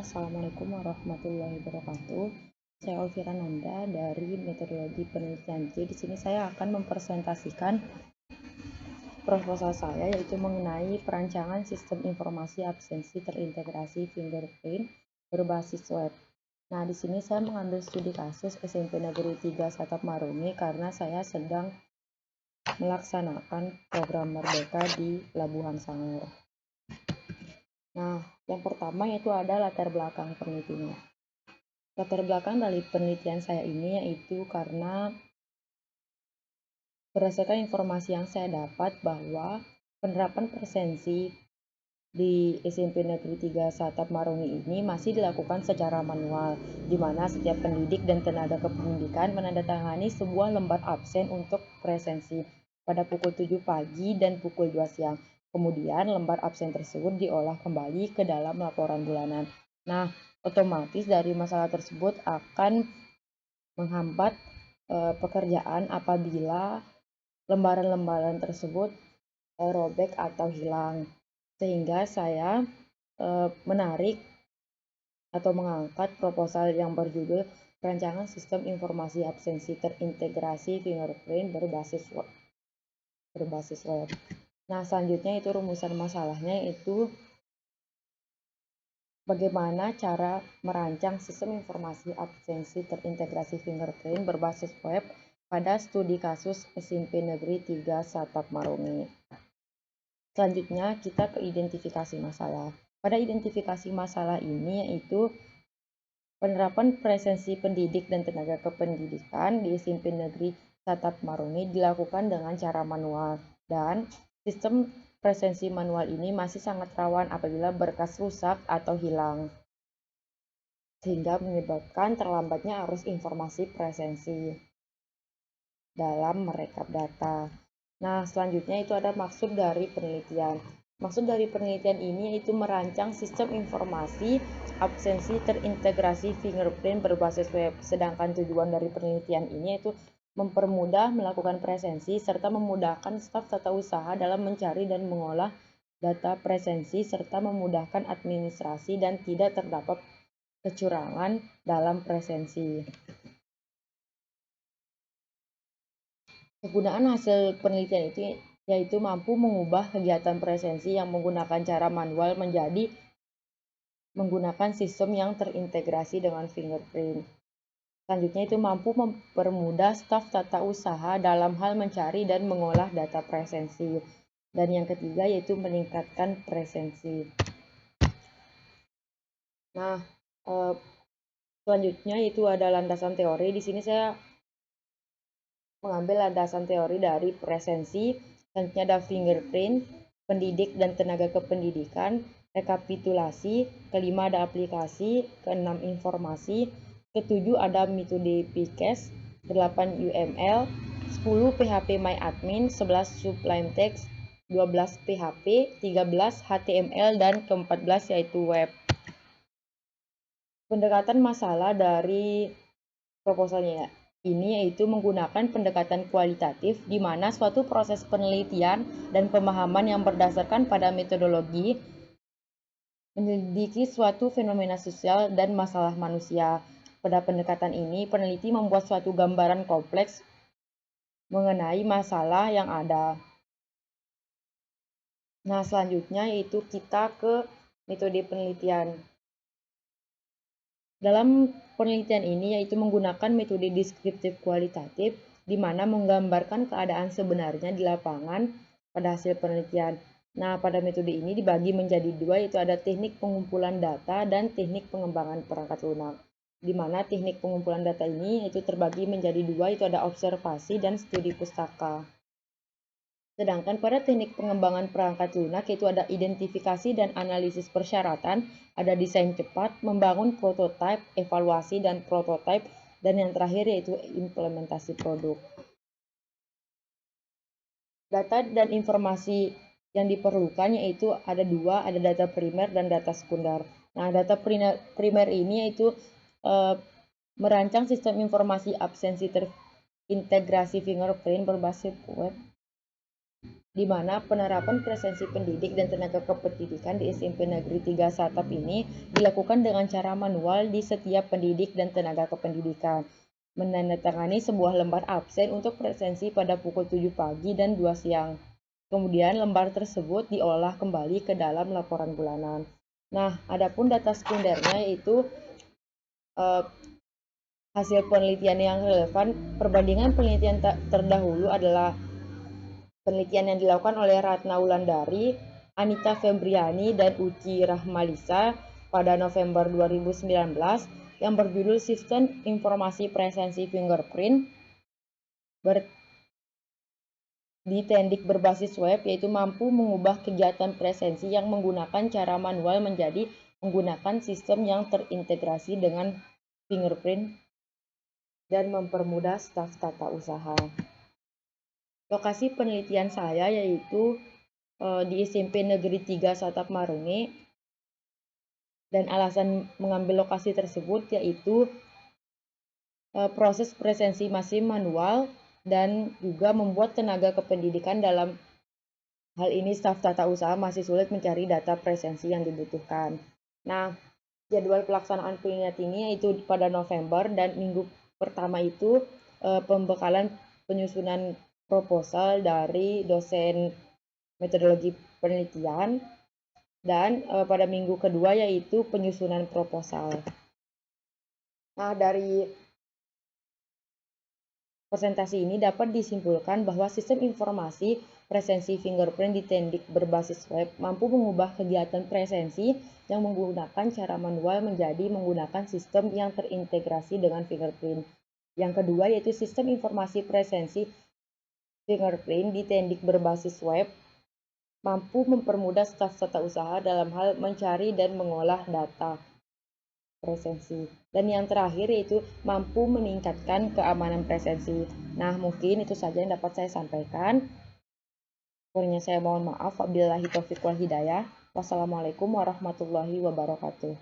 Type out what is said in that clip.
Assalamualaikum warahmatullahi wabarakatuh. Saya Olvira Nanda dari Metodologi Penelitian. Jadi di sini saya akan mempresentasikan proposal saya, yaitu mengenai perancangan sistem informasi absensi terintegrasi fingerprint berbasis web. Nah, di sini saya mengambil studi kasus SMP Negeri 3 Satap Maruni karena saya sedang melaksanakan program Merdeka di Labuhan Sanur. Nah, yang pertama yaitu ada latar belakang penelitiannya. Latar belakang dari penelitian saya ini yaitu karena berdasarkan informasi yang saya dapat bahwa penerapan presensi di SMP Negeri 3 Satap Maruni ini masih dilakukan secara manual, di mana setiap pendidik dan tenaga kependidikan menandatangani sebuah lembar absen untuk presensi pada pukul 7 pagi dan pukul 2 siang. Kemudian lembar absen tersebut diolah kembali ke dalam laporan bulanan. Nah, otomatis dari masalah tersebut akan menghambat pekerjaan apabila lembaran-lembaran tersebut robek atau hilang. Sehingga saya menarik atau mengangkat proposal yang berjudul Perancangan Sistem Informasi Absensi Terintegrasi Fingerprint berbasis web. Nah, selanjutnya itu rumusan masalahnya yaitu bagaimana cara merancang sistem informasi absensi terintegrasi fingerprint berbasis web pada studi kasus SMP Negeri 3 Satap Maruni. Selanjutnya kita ke identifikasi masalah. Pada identifikasi masalah ini yaitu penerapan presensi pendidik dan tenaga kependidikan di SMP Negeri Satap Maruni dilakukan dengan cara manual dan sistem presensi manual ini masih sangat rawan apabila berkas rusak atau hilang, sehingga menyebabkan terlambatnya arus informasi presensi dalam merekap data. Nah, selanjutnya itu ada maksud dari penelitian. Maksud dari penelitian ini yaitu merancang sistem informasi absensi terintegrasi fingerprint berbasis web. Sedangkan tujuan dari penelitian ini yaitu mempermudah melakukan presensi serta memudahkan staf tata usaha dalam mencari dan mengolah data presensi serta memudahkan administrasi dan tidak terdapat kecurangan dalam presensi. Kegunaan hasil penelitian itu yaitu mampu mengubah kegiatan presensi yang menggunakan cara manual menjadi menggunakan sistem yang terintegrasi dengan fingerprint. Selanjutnya itu mampu mempermudah staf tata usaha dalam hal mencari dan mengolah data presensi. Dan yang ketiga yaitu meningkatkan presensi. Nah, selanjutnya itu ada landasan teori. Di sini saya mengambil landasan teori dari presensi, selanjutnya ada fingerprint, pendidik dan tenaga kependidikan, rekapitulasi, kelima ada aplikasi, keenam informasi, ketujuh ada metode PCAST, 8 UML, 10 PHP MyAdmin, 11 Sublime Text, 12 PHP, 13 HTML, dan ke-14 yaitu web. Pendekatan masalah dari proposalnya ini yaitu menggunakan pendekatan kualitatif di mana suatu proses penelitian dan pemahaman yang berdasarkan pada metodologi menyelidiki suatu fenomena sosial dan masalah manusia. Pada pendekatan ini, peneliti membuat suatu gambaran kompleks mengenai masalah yang ada. Nah, selanjutnya yaitu kita ke metode penelitian. Dalam penelitian ini yaitu menggunakan metode deskriptif kualitatif di mana menggambarkan keadaan sebenarnya di lapangan pada hasil penelitian. Nah, pada metode ini dibagi menjadi dua yaitu ada teknik pengumpulan data dan teknik pengembangan perangkat lunak. Di mana teknik pengumpulan data ini yaitu terbagi menjadi dua yaitu ada observasi dan studi pustaka. Sedangkan pada teknik pengembangan perangkat lunak yaitu ada identifikasi dan analisis persyaratan, ada desain cepat, membangun prototipe, evaluasi dan prototipe, dan yang terakhir yaitu implementasi produk. Data dan informasi yang diperlukan yaitu ada dua, ada data primer dan data sekunder. Nah, data primer ini yaitu merancang sistem informasi absensi terintegrasi fingerprint berbasis web di mana penerapan presensi pendidik dan tenaga kependidikan di SMP Negeri 3 Satap ini dilakukan dengan cara manual di setiap pendidik dan tenaga kependidikan. Menandatangani sebuah lembar absen untuk presensi pada pukul 7 pagi dan 2 siang. Kemudian lembar tersebut diolah kembali ke dalam laporan bulanan. Nah, adapun data sekundernya yaitu hasil penelitian yang relevan. Perbandingan penelitian terdahulu adalah penelitian yang dilakukan oleh Ratna Wulandari, Anita Febriani, dan Uci Rahmalisa pada November 2019 yang berjudul Sistem Informasi Presensi Fingerprint di Tendik berbasis web, yaitu mampu mengubah kegiatan presensi yang menggunakan cara manual menjadi menggunakan sistem yang terintegrasi dengan fingerprint dan mempermudah staf tata usaha. Lokasi penelitian saya yaitu di SMP Negeri 3 Satap Marunge, dan alasan mengambil lokasi tersebut yaitu proses presensi masih manual dan juga membuat tenaga kependidikan dalam hal ini staf tata usaha masih sulit mencari data presensi yang dibutuhkan. Nah, jadwal pelaksanaan penelitian ini yaitu pada November, dan minggu pertama itu pembekalan penyusunan proposal dari dosen metodologi penelitian, dan pada minggu kedua yaitu penyusunan proposal. Nah, dari presentasi ini dapat disimpulkan bahwa sistem informasi presensi fingerprint di Tendik berbasis web mampu mengubah kegiatan presensi yang menggunakan cara manual menjadi menggunakan sistem yang terintegrasi dengan fingerprint. Yang kedua yaitu sistem informasi presensi fingerprint di Tendik berbasis web mampu mempermudah staf tata usaha dalam hal mencari dan mengolah data presensi. Dan yang terakhir yaitu mampu meningkatkan keamanan presensi. Nah, mungkin itu saja yang dapat saya sampaikan. Kurangnya saya mohon maaf. Wabillahi taufiq wal hidayah. Wassalamualaikum warahmatullahi wabarakatuh.